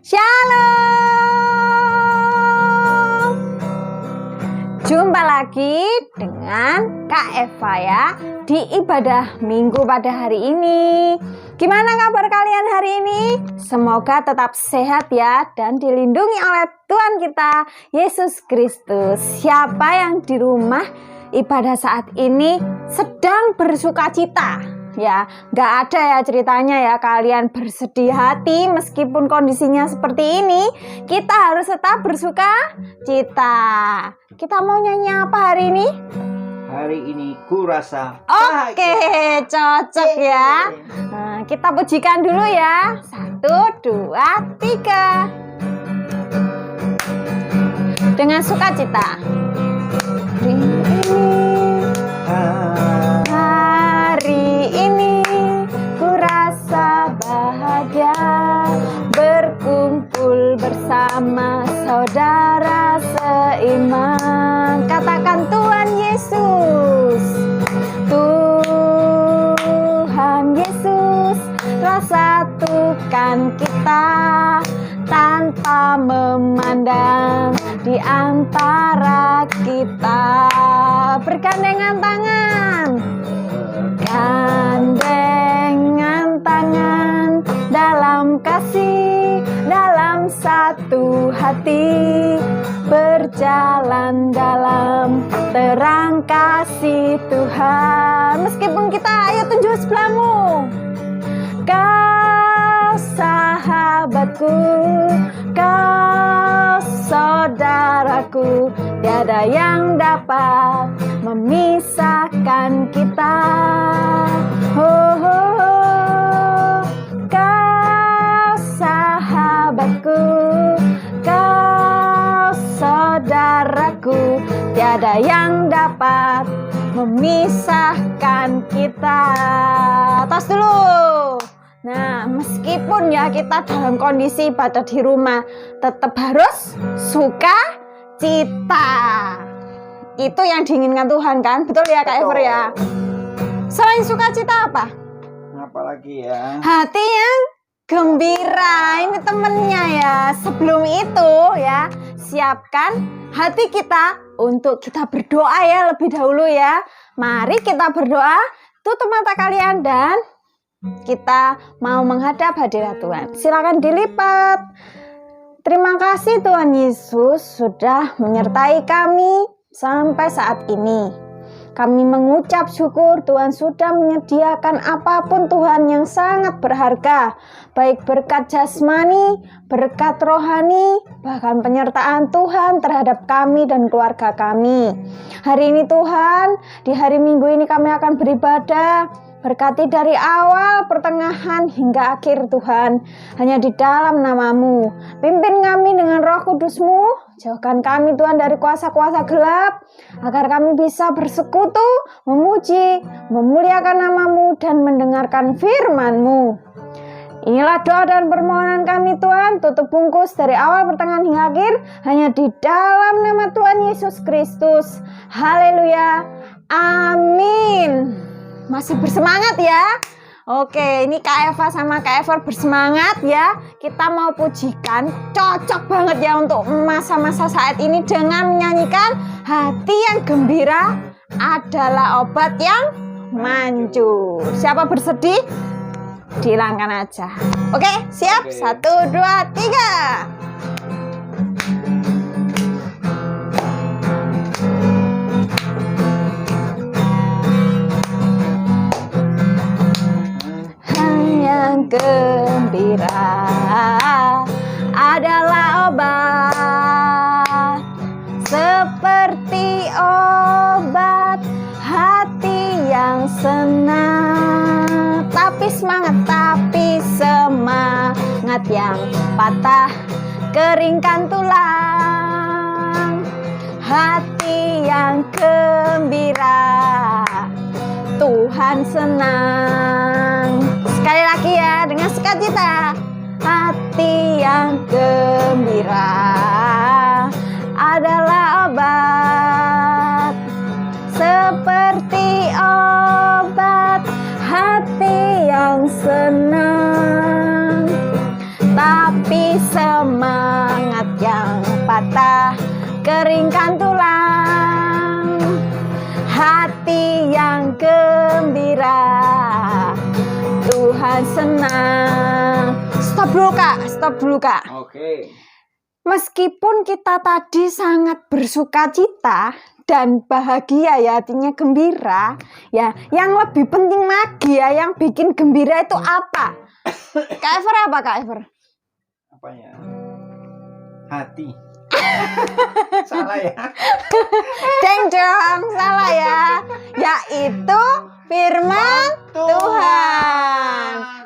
Shalom. Jumpa lagi dengan Kak Eva ya di ibadah Minggu pada hari ini. Gimana kabar kalian hari ini? Semoga tetap sehat ya dan dilindungi oleh Tuhan kita Yesus Kristus. Siapa yang di rumah ibadah saat ini sedang bersukacita? Ya, nggak ada ya ceritanya ya kalian bersedih hati meskipun kondisinya seperti ini. Kita harus tetap bersuka cita. Kita mau nyanyi apa hari ini? Hari ini ku rasa Oke, cocok ya. Nah, kita pujikan dulu ya. 1, 2, 3. Dengan sukacita. Hari ini ku rasa bahagia berkumpul bersama saudara seiman. Katakan Tuhan Yesus, Tuhan Yesus telah satukan kita tanpa memandang di antara kita. Bergandengan tangan, gandengan tangan dalam kasih, dalam satu hati, berjalan dalam terang kasih Tuhan. Meskipun kita, ayo tunjuk sebelahmu. Kau sahabatku, kau saudaraku, tiada yang dapat memisahkan kita. Oh, oh, oh. Kau sahabatku, kau saudaraku, tiada yang dapat memisahkan kita. Tos dulu. Nah, meskipun ya kita dalam kondisi ibadah di rumah, tetap harus suka cita. Itu yang diinginkan Tuhan kan? Betul ya Kak Ever ya? Selain sukacita apa? apalagi ya? Hati yang gembira. Ini temennya ya. Sebelum itu ya, siapkan hati kita untuk kita berdoa ya lebih dahulu ya. Mari kita berdoa. Tutup mata kalian dan kita mau menghadap hadirat Tuhan. Silakan dilipat. Terima kasih Tuhan Yesus sudah menyertai kami sampai saat ini. Kami mengucap syukur Tuhan sudah menyediakan apapun Tuhan yang sangat berharga. Baik berkat jasmani, berkat rohani, bahkan penyertaan Tuhan terhadap kami dan keluarga kami. Hari ini Tuhan, di hari Minggu ini kami akan beribadah. Berkati dari awal, pertengahan, hingga akhir Tuhan. Hanya di dalam nama-Mu. Pimpin kami dengan Roh Kudus-Mu. Jauhkan kami Tuhan dari kuasa-kuasa gelap. Agar kami bisa bersekutu, memuji, memuliakan nama-Mu, dan mendengarkan firman-Mu. Inilah doa dan permohonan kami Tuhan. Tutup bungkus dari awal, pertengahan, hingga akhir. Hanya di dalam nama Tuhan Yesus Kristus. Haleluya. Amin. Masih bersemangat ya. Oke, ini Kak Eva sama Kak Ever bersemangat ya. Kita mau pujikan, cocok banget ya untuk masa-masa saat ini dengan menyanyikan hati yang gembira adalah obat yang manjur. Siapa bersedih? Dihilangkan aja. Oke, siap? Oke. 1, 2, 3. Gembira adalah obat, seperti obat hati yang senang. Tapi semangat yang patah keringkan tulang. Hati yang gembira, Tuhan senang. Sekali lagi ya, dengan sukacita. Hati yang gembira adalah obat, seperti obat. Hati yang senang, tapi semangat yang patah, keringkan tulang. Hati yang gembira, Tuhan senang. Stop dulu kak. Oke. Meskipun kita tadi sangat bersuka cita dan bahagia ya, artinya gembira ya, yang lebih penting lagi ya, yang bikin gembira itu apa? Kak Ever apa Kak Ever? Apanya? Hati. Salah ya? Deng, salah ya. Yaitu firman Tuhan.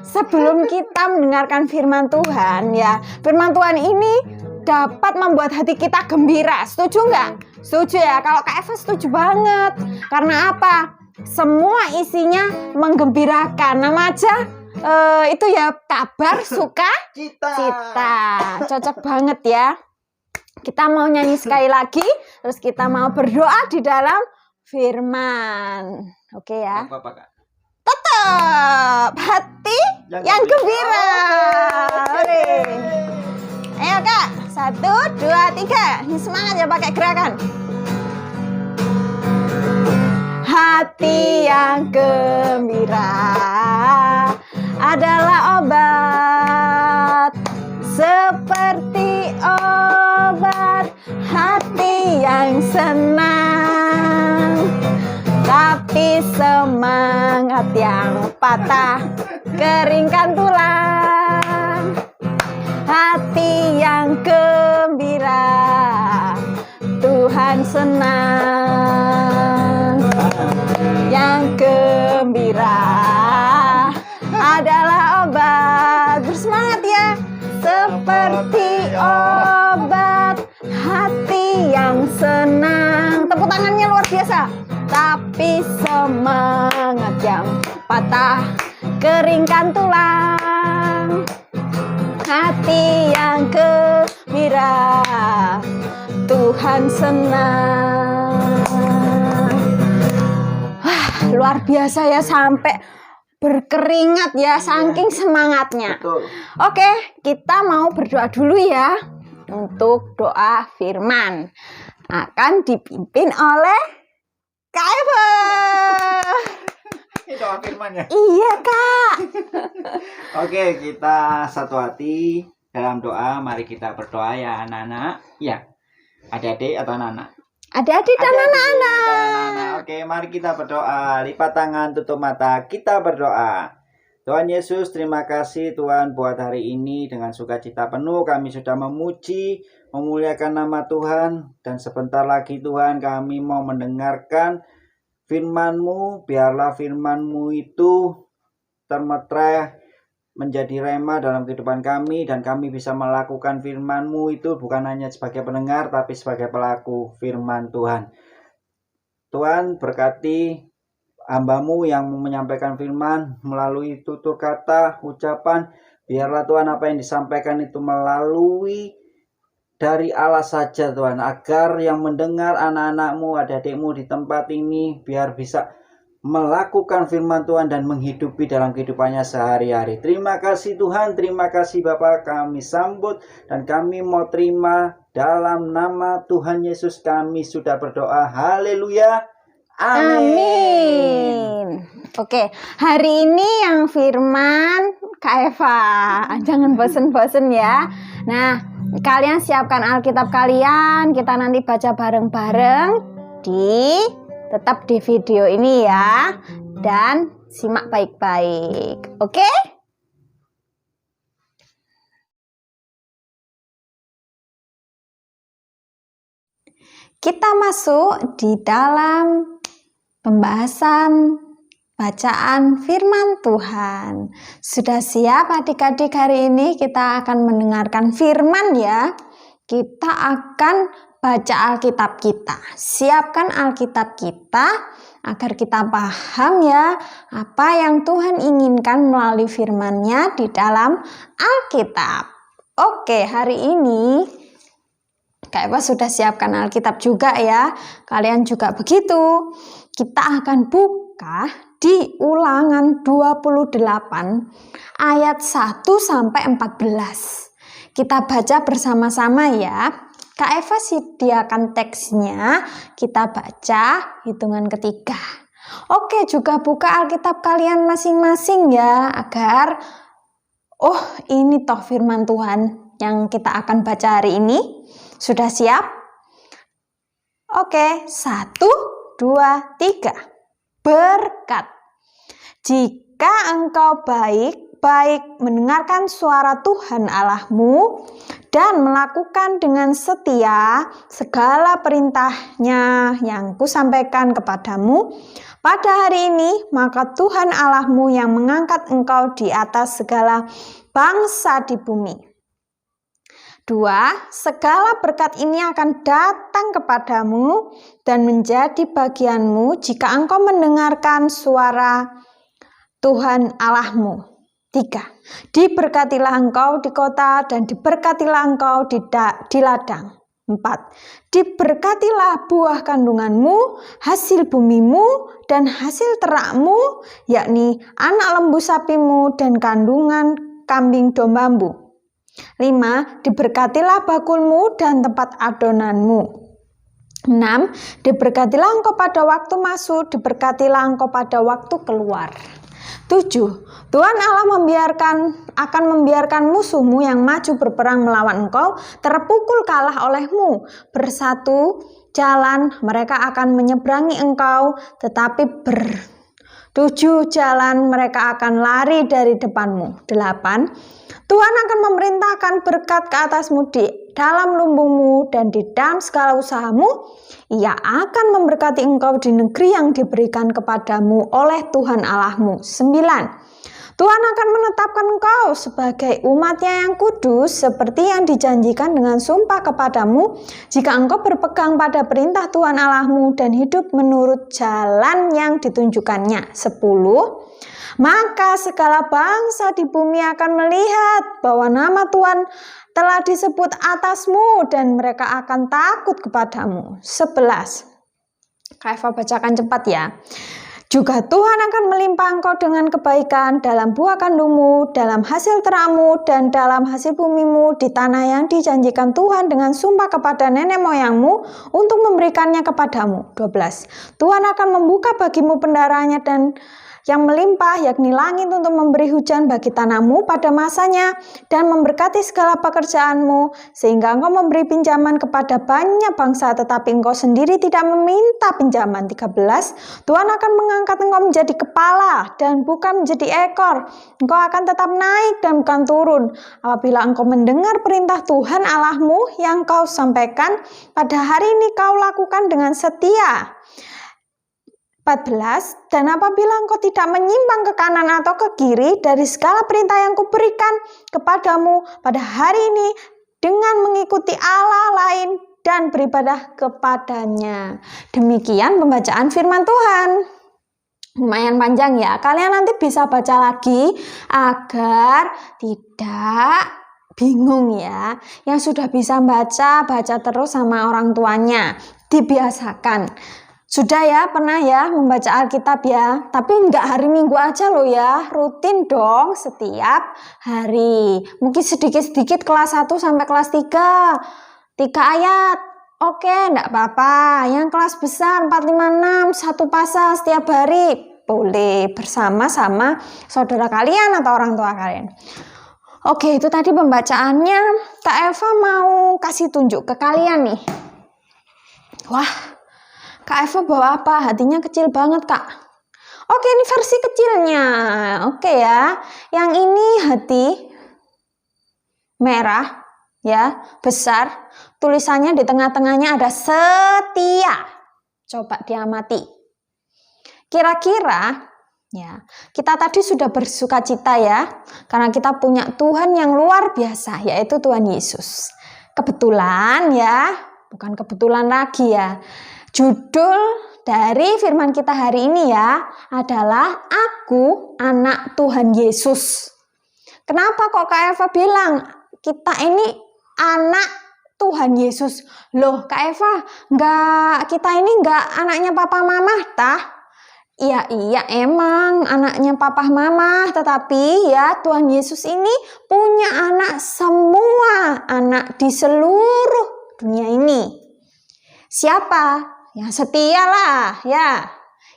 Sebelum kita mendengarkan firman Tuhan ya, firman Tuhan ini dapat membuat hati kita gembira. Setuju nggak? Setuju ya. Kalau Kak Eva setuju banget. Karena apa? Semua isinya menggembirakan. Nama aja itu ya, kabar suka cita. Cocok banget ya. Kita mau nyanyi sekali lagi, terus kita mau berdoa di dalam firman. Oke ya. Apa, Kak? Tetap hati yang gembira. Ayo Kak, 1, 2, 3. Ini semangat ya, pakai gerakan. Hati yang gembira adalah obat, seperti obat. Hati yang senang, tapi semangat yang patah, keringkan tulang. Hati yang gembira, Tuhan senang. Yang gembira adalah obat. Bersemangat ya. Seperti obat, hati yang senang. Tepuk tangannya luar biasa. Tapi semangat yang patah, keringkan tulang. Hati yang gembira, Tuhan senang. Wah, luar biasa ya, sampai berkeringat ya, saking semangatnya. Betul. Oke, kita mau berdoa dulu ya. Untuk doa firman akan dipimpin oleh Kak Eva. Ini doa firman ya? Iya Kak. Oke, kita satu hati dalam doa. Mari kita berdoa ya anak-anak. Ya, adik-adik atau anak-anak? Adik-adik dan anak-anak. Oke, mari kita berdoa. Lipat tangan, tutup mata, kita berdoa. Tuhan Yesus, terima kasih Tuhan buat hari ini. Dengan sukacita penuh kami sudah memuji, memuliakan nama Tuhan. Dan sebentar lagi Tuhan kami mau mendengarkan firman-Mu. Biarlah firman-Mu itu termeterai menjadi rema dalam kehidupan kami, dan kami bisa melakukan firman-Mu itu bukan hanya sebagai pendengar tapi sebagai pelaku firman Tuhan. Tuhan berkati hamba-Mu yang menyampaikan firman melalui tutur kata, ucapan. Biarlah Tuhan apa yang disampaikan itu melalui dari Allah saja Tuhan, agar yang mendengar anak-anak-Mu, adik-adik-Mu di tempat ini biar bisa melakukan firman Tuhan dan menghidupi dalam kehidupannya sehari-hari. Terima kasih Tuhan, terima kasih Bapa, kami sambut dan kami mau terima dalam nama Tuhan Yesus kami sudah berdoa. Haleluya. Amin. Oke, hari ini yang firman Kak Eva. Jangan bosen-bosen ya. Nah, kalian siapkan Alkitab kalian. Kita nanti baca bareng-bareng tetap di video ini ya. Dan simak baik-baik. Oke? Kita masuk di dalam pembahasan bacaan firman Tuhan. Sudah siap adik-adik? Hari ini kita akan mendengarkan firman ya. Kita akan baca Alkitab kita. Siapkan Alkitab kita agar kita paham ya apa yang Tuhan inginkan melalui firman-Nya di dalam Alkitab. Oke, hari ini Kak Eva sudah siapkan Alkitab juga ya. Kalian juga begitu. Kita akan buka di Ulangan 28 ayat 1 sampai 14. Kita baca bersama-sama ya. Kak Eva sediakan teksnya, kita baca hitungan ketiga. Oke, juga buka Alkitab kalian masing-masing ya, agar ini toh firman Tuhan yang kita akan baca hari ini. Sudah siap? Oke, 1, 2, 3. Berkat. Jika engkau baik mendengarkan suara Tuhan Allahmu dan melakukan dengan setia segala perintahnya yang kusampaikan kepadamu pada hari ini, maka Tuhan Allahmu yang mengangkat engkau di atas segala bangsa di bumi. 2. Segala berkat ini akan datang kepadamu dan menjadi bagianmu jika engkau mendengarkan suara Tuhan Allahmu. 3. Diberkatilah engkau di kota dan diberkatilah engkau di ladang. 4. Diberkatilah buah kandunganmu, hasil bumimu, dan hasil terakmu, yakni anak lembu sapimu dan kandungan kambing dombamu. 5. Diberkatilah bakulmu dan tempat adonanmu. 6. Diberkatilah engkau pada waktu masuk, diberkatilah engkau pada waktu keluar. 7. Tuhan Allah akan membiarkan musuhmu yang maju berperang melawan engkau terpukul kalah olehmu. Bersatu jalan mereka akan menyeberangi engkau, tetapi bertujuh jalan mereka akan lari dari depanmu. 8. Tuhan akan memerintahkan berkat ke atasmu di dalam lumbungmu dan di dalam segala usahamu. Ia akan memberkati engkau di negeri yang diberikan kepadamu oleh Tuhan Allahmu. 9. Tuhan akan menetapkan engkau sebagai umat-Nya yang kudus seperti yang dijanjikan dengan sumpah kepadamu jika engkau berpegang pada perintah Tuhan Allahmu dan hidup menurut jalan yang ditunjukkannya. 10. Maka segala bangsa di bumi akan melihat bahwa nama Tuhan telah disebut atasmu dan mereka akan takut kepadamu. 11. Kak Eva bacakan cepat ya. Juga Tuhan akan melimpah engkau dengan kebaikan dalam buah kandungmu, dalam hasil terakmu, dan dalam hasil bumimu di tanah yang dijanjikan Tuhan dengan sumpah kepada nenek moyangmu untuk memberikannya kepadamu. 12. Tuhan akan membuka bagimu pendaranya dan yang melimpah, yakni langit, untuk memberi hujan bagi tanahmu pada masanya dan memberkati segala pekerjaanmu, sehingga engkau memberi pinjaman kepada banyak bangsa tetapi engkau sendiri tidak meminta pinjaman. 13. Tuhan akan mengangkat engkau menjadi kepala dan bukan menjadi ekor. Engkau akan tetap naik dan bukan turun apabila engkau mendengar perintah Tuhan Allahmu yang kau sampaikan pada hari ini kau lakukan dengan setia. 14. Dan apabila engkau tidak menyimpang ke kanan atau ke kiri dari segala perintah yang kuberikan kepadamu pada hari ini dengan mengikuti Allah lain dan beribadah kepadanya. Demikian pembacaan firman Tuhan. Lumayan panjang ya. Kalian nanti bisa baca lagi agar tidak bingung ya. Yang sudah bisa baca terus sama orang tuanya. Dibiasakan. Sudah ya, pernah ya membaca Alkitab ya, tapi enggak hari Minggu aja loh ya, rutin dong setiap hari. Mungkin sedikit-sedikit kelas 1 sampai kelas 3 ayat. Oke, enggak apa-apa. Yang kelas besar 4, 5, 6, 1 pasal setiap hari. Boleh bersama sama saudara kalian atau orang tua kalian. Oke, itu tadi pembacaannya. Kak Eva mau kasih tunjuk ke kalian nih. Wah, Kak Eva bawa apa? Hatinya kecil banget, Kak. Oke, ini versi kecilnya. Oke ya. Yang ini hati merah ya, besar. Tulisannya di tengah-tengahnya ada setia. Coba diamati. Kira-kira Ya, kita tadi sudah bersukacita ya, karena kita punya Tuhan yang luar biasa, yaitu Tuhan Yesus. Kebetulan ya, bukan kebetulan lagi ya. Judul dari firman kita hari ini ya adalah Aku Anak Tuhan Yesus. Kenapa kok Kak Eva bilang kita ini anak Tuhan Yesus? Loh Kak Eva, kita ini enggak anaknya papa mama tah? Iya emang anaknya papa mama, tetapi ya Tuhan Yesus ini punya anak semua, anak di seluruh dunia ini. Siapa? Yang setia lah ya.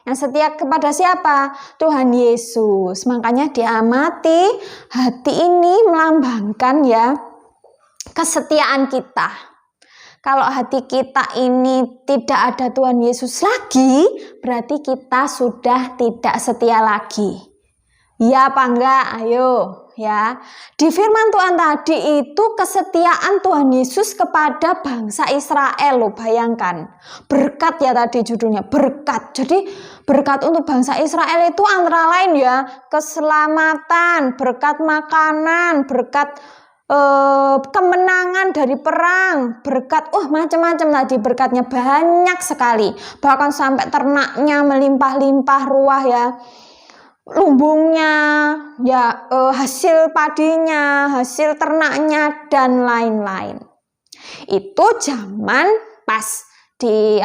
Yang setia kepada siapa? Tuhan Yesus. Makanya diamati, hati ini melambangkan ya kesetiaan kita. Kalau hati kita ini tidak ada Tuhan Yesus lagi, berarti kita sudah tidak setia lagi. Ya apa enggak? Ayo ya. Di firman Tuhan tadi itu kesetiaan Tuhan Yesus kepada bangsa Israel loh, bayangkan. Berkat ya tadi judulnya, berkat. Jadi berkat untuk bangsa Israel itu antara lain ya, keselamatan, berkat makanan, berkat kemenangan dari perang, berkat macam-macam tadi, berkatnya banyak sekali, bahkan sampai ternaknya melimpah-limpah ruah ya, lumbungnya ya, hasil padinya, hasil ternaknya dan lain-lain. Itu zaman pas di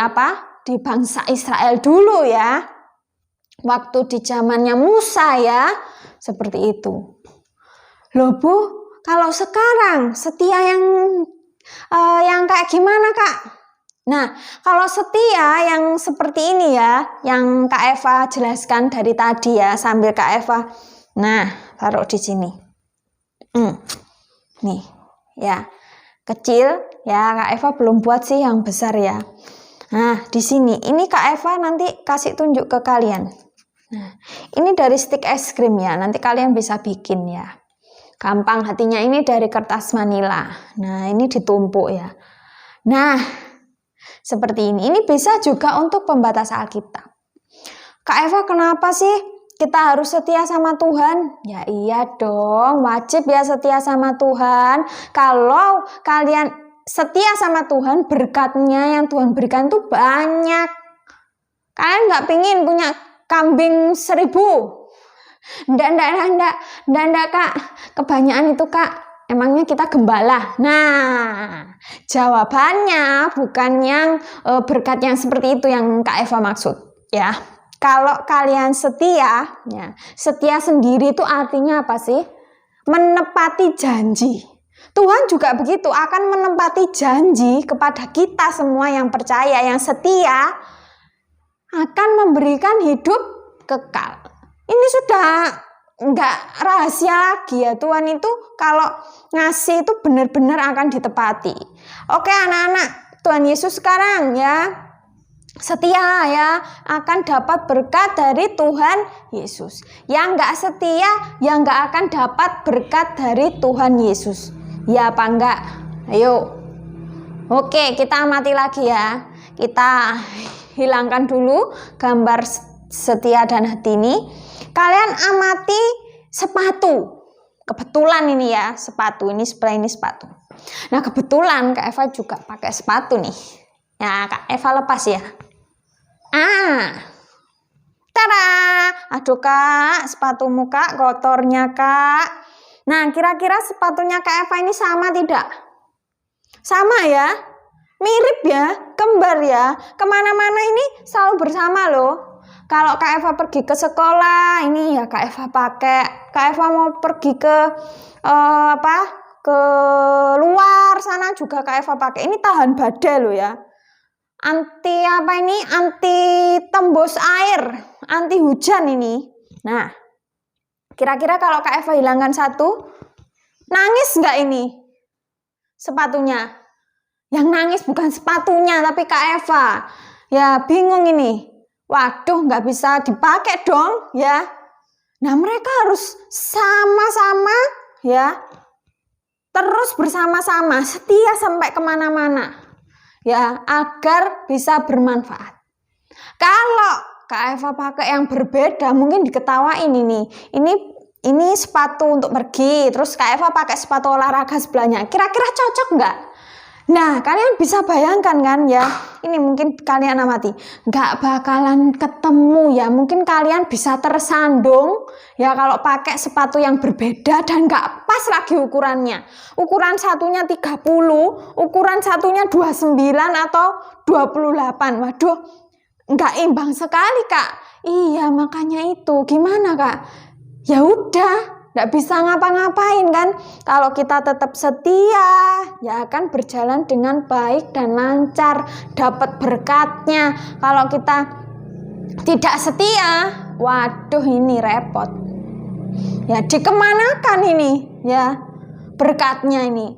bangsa Israel dulu ya, waktu di zamannya Musa ya, seperti itu. Loh Bu, kalau sekarang setia yang kayak gimana Kak? Nah, kalau setia yang seperti ini ya, yang Kak Eva jelaskan dari tadi ya, sambil Kak Eva, nah taruh di sini. Nih, ya kecil ya, Kak Eva belum buat sih yang besar ya. Nah, di sini, ini Kak Eva nanti kasih tunjuk ke kalian. Nah, ini dari stik es krim ya, nanti kalian bisa bikin ya. Gampang, hatinya ini dari kertas manila. Nah, ini ditumpuk ya. Nah, seperti ini. Ini bisa juga untuk pembatas Alkitab. Kak Eva, kenapa sih kita harus setia sama Tuhan? Ya iya dong, wajib ya setia sama Tuhan. Kalau kalian setia sama Tuhan, berkatnya yang Tuhan berikan tuh banyak. Kalian nggak pingin punya kambing 1000? Ndak Kak, kebanyakan itu Kak, emangnya kita gembala? Nah, jawabannya bukan yang berkat yang seperti itu yang Kak Eva maksud ya. Kalau kalian setia, ya, setia sendiri itu artinya apa sih? Menepati janji. Tuhan juga begitu, akan menepati janji kepada kita semua yang percaya, yang setia, akan memberikan hidup kekal. Ini sudah nggak rahasia lagi ya, Tuhan itu kalau ngasih itu benar-benar akan ditepati. Oke anak-anak, Tuhan Yesus sekarang ya setia ya, akan dapat berkat dari Tuhan Yesus. Yang nggak setia, yang nggak akan dapat berkat dari Tuhan Yesus. Ya apa enggak? Ayo. Oke, kita amati lagi ya. Kita hilangkan dulu gambar setia dan hati ini. Kalian amati sepatu. Kebetulan ini ya, sepatu ini sebelah ini sepatu. Nah, kebetulan Kak Eva juga pakai sepatu nih. Ya, Kak Eva lepas ya. Tada! Aduh Kak, sepatumu Kak, kotornya Kak. Nah, kira-kira sepatunya Kak Eva ini sama tidak? Sama ya? Mirip ya? Kembar ya? Kemana-mana ini selalu bersama loh. Kalau Kak Eva pergi ke sekolah, ini ya Kak Eva pakai. Kak Eva mau pergi ke ke luar sana juga Kak Eva pakai. Ini tahan badai loh ya. Anti tembus air, anti hujan ini. Nah, kira-kira kalau Kak Eva hilangkan satu, nangis nggak ini sepatunya? Yang nangis bukan sepatunya, tapi Kak Eva. Ya bingung ini. Waduh, nggak bisa dipakai dong, ya. Nah, mereka harus sama-sama, ya, terus bersama-sama, setia sampai kemana-mana, ya, agar bisa bermanfaat. Kalau Kak Eva pakai yang berbeda, mungkin diketawain ini. Ini sepatu untuk pergi, terus Kak Eva pakai sepatu olahraga sebelahnya. Kira-kira cocok nggak? Nah, kalian bisa bayangkan kan ya, ini mungkin kalian amati, nggak bakalan ketemu ya, mungkin kalian bisa tersandung ya kalau pakai sepatu yang berbeda dan nggak pas lagi ukurannya. Ukuran satunya 30, ukuran satunya 29 atau 28, waduh, nggak imbang sekali Kak. Iya, makanya itu, gimana Kak? Ya udah. Nggak bisa ngapa-ngapain kan. Kalau kita tetap setia, ya akan berjalan dengan baik dan lancar, dapat berkatnya. Kalau kita tidak setia, waduh ini repot. Ya dikemanakan ini ya berkatnya ini?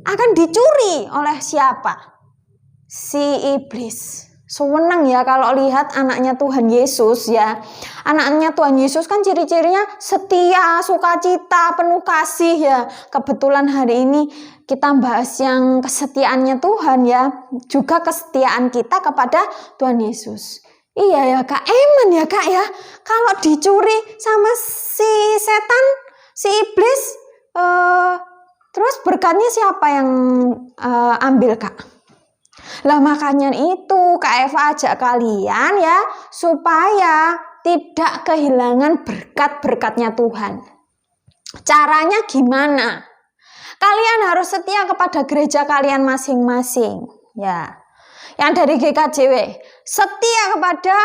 Akan dicuri oleh siapa? Si iblis. Seneng ya kalau lihat anaknya Tuhan Yesus ya. Anaknya Tuhan Yesus kan ciri-cirinya setia, sukacita, penuh kasih ya. Kebetulan hari ini kita bahas yang kesetiaannya Tuhan ya. Juga kesetiaan kita kepada Tuhan Yesus. Iya ya Kak, eman ya Kak ya. Kalau dicuri sama si setan, si iblis, terus berkatnya siapa yang ambil Kak? Lah makanya itu Kak Eva ajak kalian ya supaya tidak kehilangan berkat-berkatnya Tuhan. Caranya gimana? Kalian harus setia kepada gereja kalian masing-masing ya. Yang dari GKJW setia kepada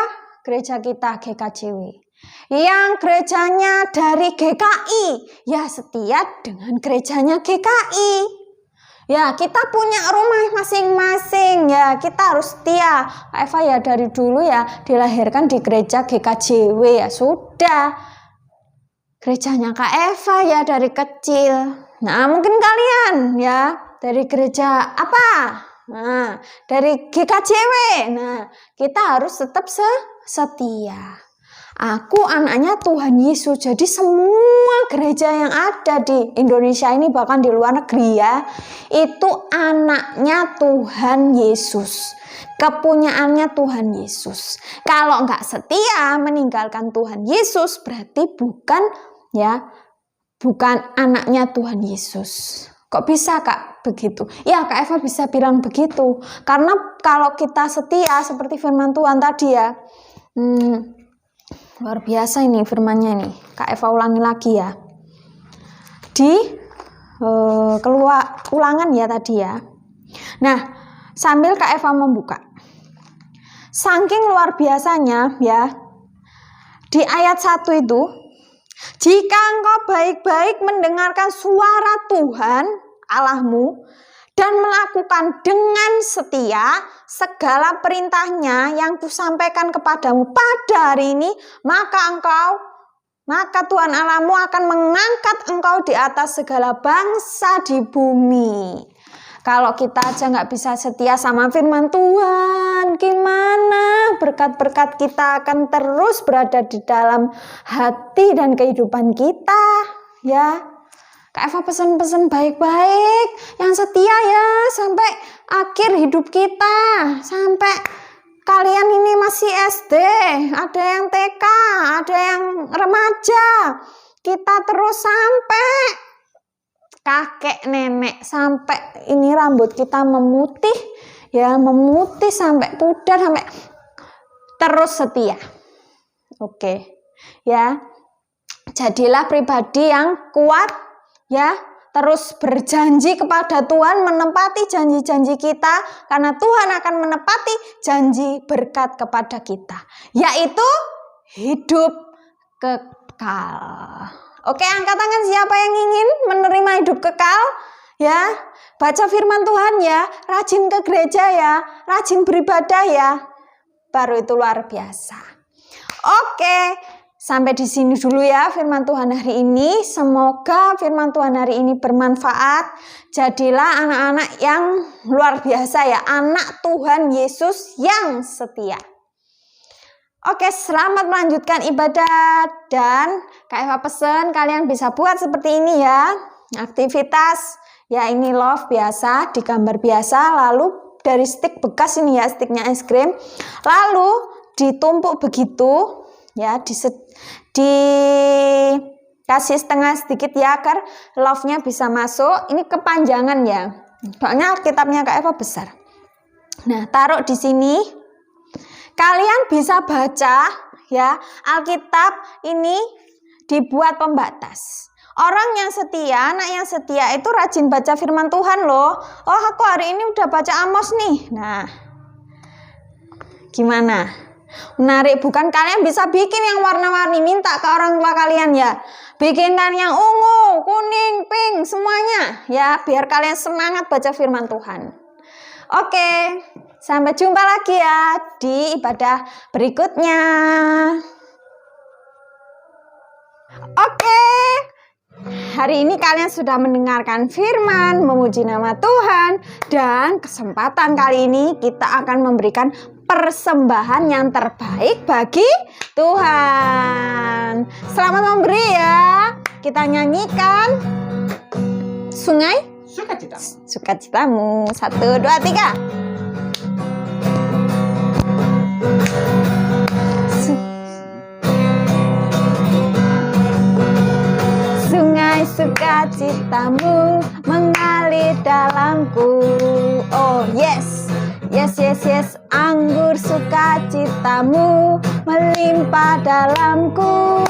gereja kita GKJW. Yang gerejanya dari GKI ya setia dengan gerejanya GKI. Ya, kita punya rumah masing-masing ya, kita harus setia. Eva ya dari dulu ya dilahirkan di gereja GKJW ya, sudah. Gerejanya Kak Eva ya dari kecil. Nah, mungkin kalian ya dari gereja apa? Nah, dari GKJW. Nah, kita harus tetap setia. Aku anaknya Tuhan Yesus, jadi semua gereja yang ada di Indonesia ini bahkan di luar negeri ya, itu anaknya Tuhan Yesus, kepunyaannya Tuhan Yesus. Kalau nggak setia meninggalkan Tuhan Yesus berarti bukan anaknya Tuhan Yesus. Kok bisa Kak begitu? Ya Kak Eva bisa bilang begitu, karena kalau kita setia seperti firman Tuhan tadi ya, luar biasa ini firmannya nih. Kak Eva ulangi lagi ya. Di keluar ulangan ya tadi ya. Nah, sambil Kak Eva membuka. Saking luar biasanya ya. Di ayat 1 itu, jika engkau baik-baik mendengarkan suara Tuhan Allahmu dan melakukan dengan setia segala perintahnya yang kusampaikan kepadamu pada hari ini, maka Tuhan Allahmu akan mengangkat engkau di atas segala bangsa di bumi. Kalau kita aja nggak bisa setia sama firman Tuhan, gimana berkat-berkat kita akan terus berada di dalam hati dan kehidupan kita ya. Kak Eva pesan-pesan baik-baik, yang setia ya sampai akhir hidup kita, sampai kalian ini masih SD, ada yang TK, ada yang remaja, kita terus sampai kakek nenek, sampai ini rambut kita memutih ya, memutih sampai pudar, sampai terus setia. Oke ya, jadilah pribadi yang kuat ya, terus berjanji kepada Tuhan, menepati janji-janji kita, karena Tuhan akan menepati janji berkat kepada kita, yaitu hidup kekal. Oke, angkat tangan siapa yang ingin menerima hidup kekal ya. Baca firman Tuhan ya, rajin ke gereja ya, rajin beribadah ya, baru itu luar biasa. Oke, sampai di sini dulu ya firman Tuhan hari ini. Semoga firman Tuhan hari ini bermanfaat. Jadilah anak-anak yang luar biasa ya, anak Tuhan Yesus yang setia. Oke, selamat melanjutkan ibadah, dan Kak Eva pesen kalian bisa buat seperti ini ya. Aktivitas ya, ini love biasa, digambar biasa, lalu dari stick bekas ini ya, sticknya es krim. Lalu ditumpuk begitu ya, dikasih setengah sedikit ya agar love-nya bisa masuk. Ini kepanjangan ya, soalnya Alkitabnya Kak Eva besar. Nah, taruh di sini. Kalian bisa baca ya, Alkitab ini dibuat pembatas. Orang yang setia, anak yang setia itu rajin baca firman Tuhan loh. Oh, aku hari ini udah baca Amos nih. Nah, gimana? Menarik bukan? Kalian bisa bikin yang warna-warni, minta ke orang tua kalian ya. Bikinkan yang ungu, kuning, pink, semuanya ya, biar kalian semangat baca firman Tuhan. Oke, sampai jumpa lagi ya di ibadah berikutnya. Oke, hari ini kalian sudah mendengarkan firman, memuji nama Tuhan, dan kesempatan kali ini kita akan memberikan persembahan yang terbaik bagi Tuhan. Selamat memberi ya. Kita nyanyikan Sungai Sukacitamu. 1, 2, 3. Sungai sukacitamu mengalir dalamku. Oh yes, yes, yes, yes. Anggur sukacitamu melimpah dalamku.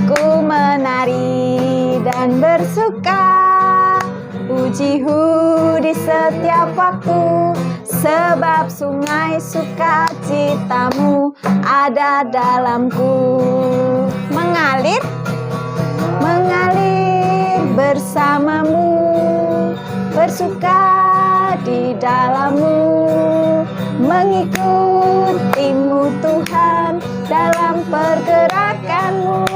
Ku menari dan bersuka, pujihu di setiap waktu, sebab sungai sukacitamu ada dalamku. Mengalir, mengalir bersamamu, bersuka di dalammu, mengikutimu Tuhan dalam pergerakanmu,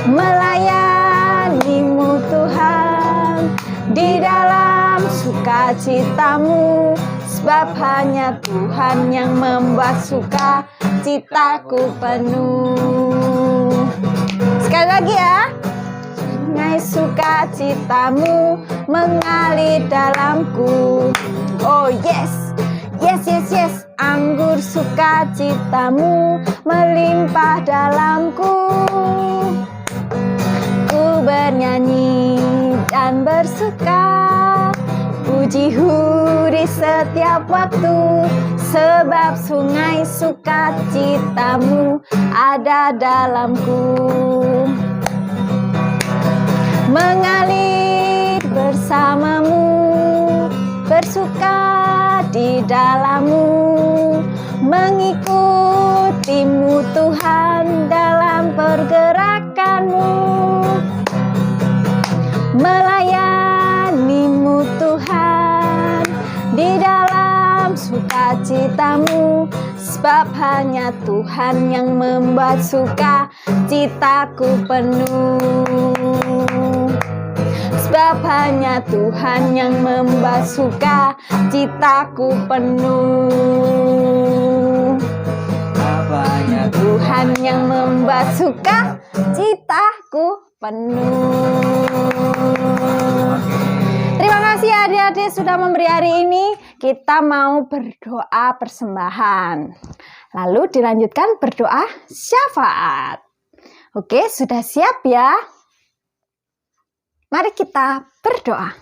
melayanimu Tuhan di dalam sukacitamu, sebab hanya Tuhan yang membuat sukacitaku penuh. Sekali lagi ya. Sungai sukacitamu mengalir dalamku. Oh yes, yes, yes, yes. Anggur sukacitamu melimpah dalamku. Ku bernyanyi dan bersuka, pujihu di setiap waktu, sebab sungai sukacitamu ada dalamku. Mengalir bersamamu, bersuka di dalammu, mengikutimu Tuhan dalam pergerakanmu, melayanimu Tuhan di dalam sukacitamu, sebab hanya Tuhan yang membuat sukacitaku penuh. Sebab hanya Tuhan yang membuat sukacitaku penuh. Hanya Tuhan yang membuat sukacitaku penuh. Terima kasih adik-adik sudah memberi hari ini. Kita mau berdoa persembahan. Lalu dilanjutkan berdoa syafaat. Oke, sudah siap ya? Mari kita berdoa.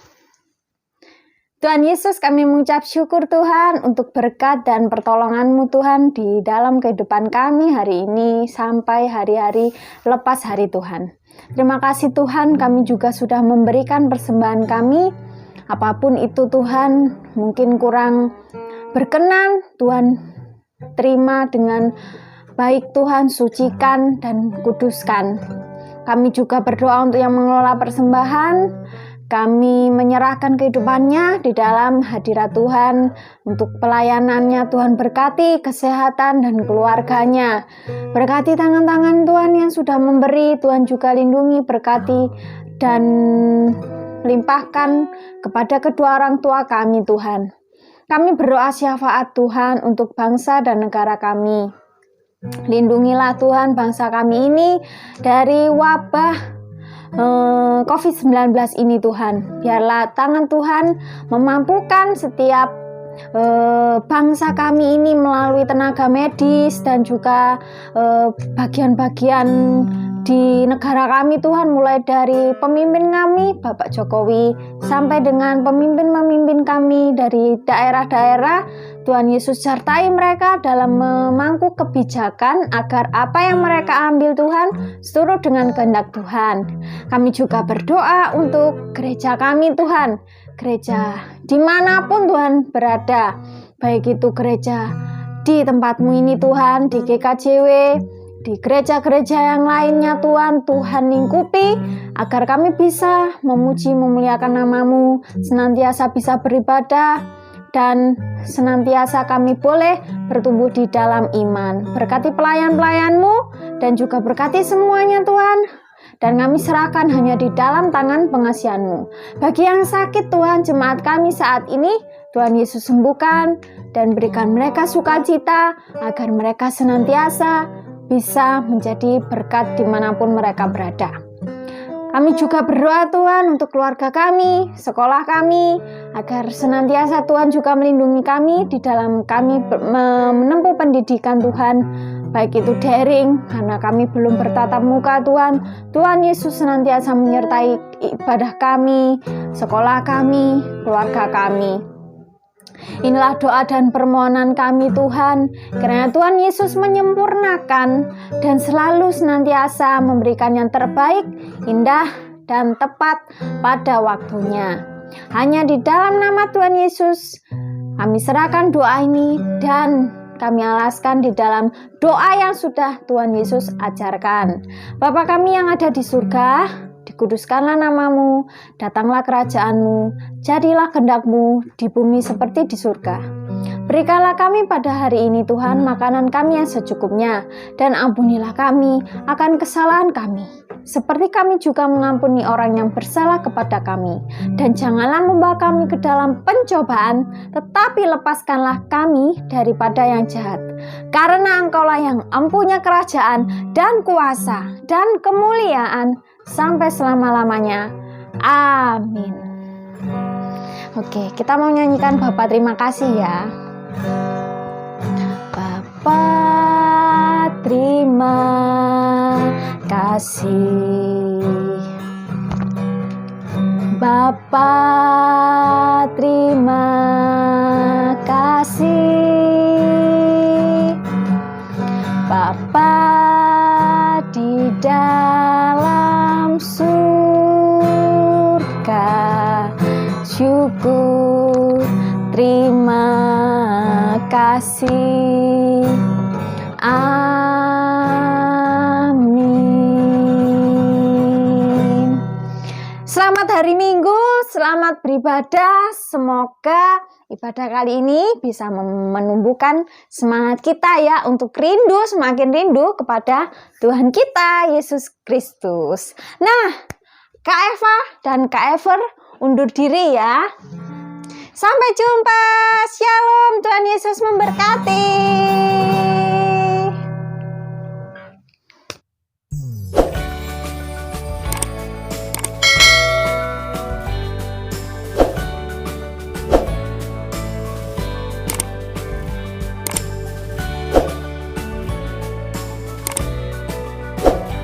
Tuhan Yesus, kami mengucap syukur Tuhan untuk berkat dan pertolongan-Mu Tuhan di dalam kehidupan kami hari ini sampai hari-hari lepas hari Tuhan. Terima kasih Tuhan, kami juga sudah memberikan persembahan kami. Apapun itu Tuhan, mungkin kurang berkenan, Tuhan terima dengan baik Tuhan, sucikan dan kuduskan. Kami juga berdoa untuk yang mengelola persembahan. Kami menyerahkan kehidupannya di dalam hadirat Tuhan. Untuk pelayanannya Tuhan berkati kesehatan dan keluarganya. Berkati tangan-tangan Tuhan yang sudah memberi. Tuhan juga lindungi, berkati dan limpahkan kepada kedua orang tua kami Tuhan. Kami berdoa syafaat Tuhan untuk bangsa dan negara kami. Lindungilah Tuhan bangsa kami ini dari wabah COVID-19 ini Tuhan. Biarlah tangan Tuhan memampukan setiap bangsa kami ini melalui tenaga medis dan juga bagian-bagian di negara kami Tuhan, mulai dari pemimpin kami Bapak Jokowi sampai dengan pemimpin-pemimpin kami dari daerah-daerah. Tuhan Yesus sertai mereka dalam memangku kebijakan agar apa yang mereka ambil Tuhan seturut dengan kehendak Tuhan. Kami juga berdoa untuk gereja kami Tuhan, gereja dimanapun Tuhan berada, baik itu gereja di tempatmu ini Tuhan, di GKJW, di gereja-gereja yang lainnya Tuhan, Tuhan lingkupi agar kami bisa memuji memuliakan nama-Mu, senantiasa bisa beribadah, dan senantiasa kami boleh bertumbuh di dalam iman. Berkati pelayan-pelayan-Mu dan juga berkati semuanya Tuhan. Dan kami serahkan hanya di dalam tangan pengasihan-Mu. Bagi yang sakit Tuhan, jemaat kami saat ini, Tuhan Yesus sembuhkan dan berikan mereka sukacita agar mereka senantiasa bisa menjadi berkat dimanapun mereka berada. Kami juga berdoa Tuhan untuk keluarga kami, sekolah kami, agar senantiasa Tuhan juga melindungi kami di dalam kami menempuh pendidikan Tuhan, baik itu daring, karena kami belum bertatap muka Tuhan. Tuhan Yesus senantiasa menyertai ibadah kami, sekolah kami, keluarga kami. Inilah doa dan permohonan kami Tuhan, karena Tuhan Yesus menyempurnakan dan selalu senantiasa memberikan yang terbaik, indah, dan tepat pada waktunya. Hanya di dalam nama Tuhan Yesus kami serahkan doa ini dan kami alaskan di dalam doa yang sudah Tuhan Yesus ajarkan. Bapa kami yang ada di surga, dikuduskanlah nama-Mu, datanglah kerajaan-Mu, jadilah kehendak-Mu di bumi seperti di surga. Berikanlah kami pada hari ini Tuhan makanan kami yang secukupnya, dan ampunilah kami akan kesalahan kami, seperti kami juga mengampuni orang yang bersalah kepada kami. Dan janganlah membawa kami ke dalam pencobaan, tetapi lepaskanlah kami daripada yang jahat. Karena Engkaulah yang empunya kerajaan dan kuasa dan kemuliaan sampai selama-lamanya. Amin. Oke, kita mau nyanyikan Bapa terima kasih ya. Bapa terima kasih. Bapa terima kasih. Bapa di dalam surga, syukur terima kasih. Amin. Selamat hari Minggu, selamat beribadah. Semoga ibadah kali ini bisa menumbuhkan semangat kita ya untuk rindu, semakin rindu kepada Tuhan kita Yesus Kristus. Nah, Kak Eva dan Kak Ever undur diri ya. Sampai jumpa. Shalom, Tuhan Yesus memberkati.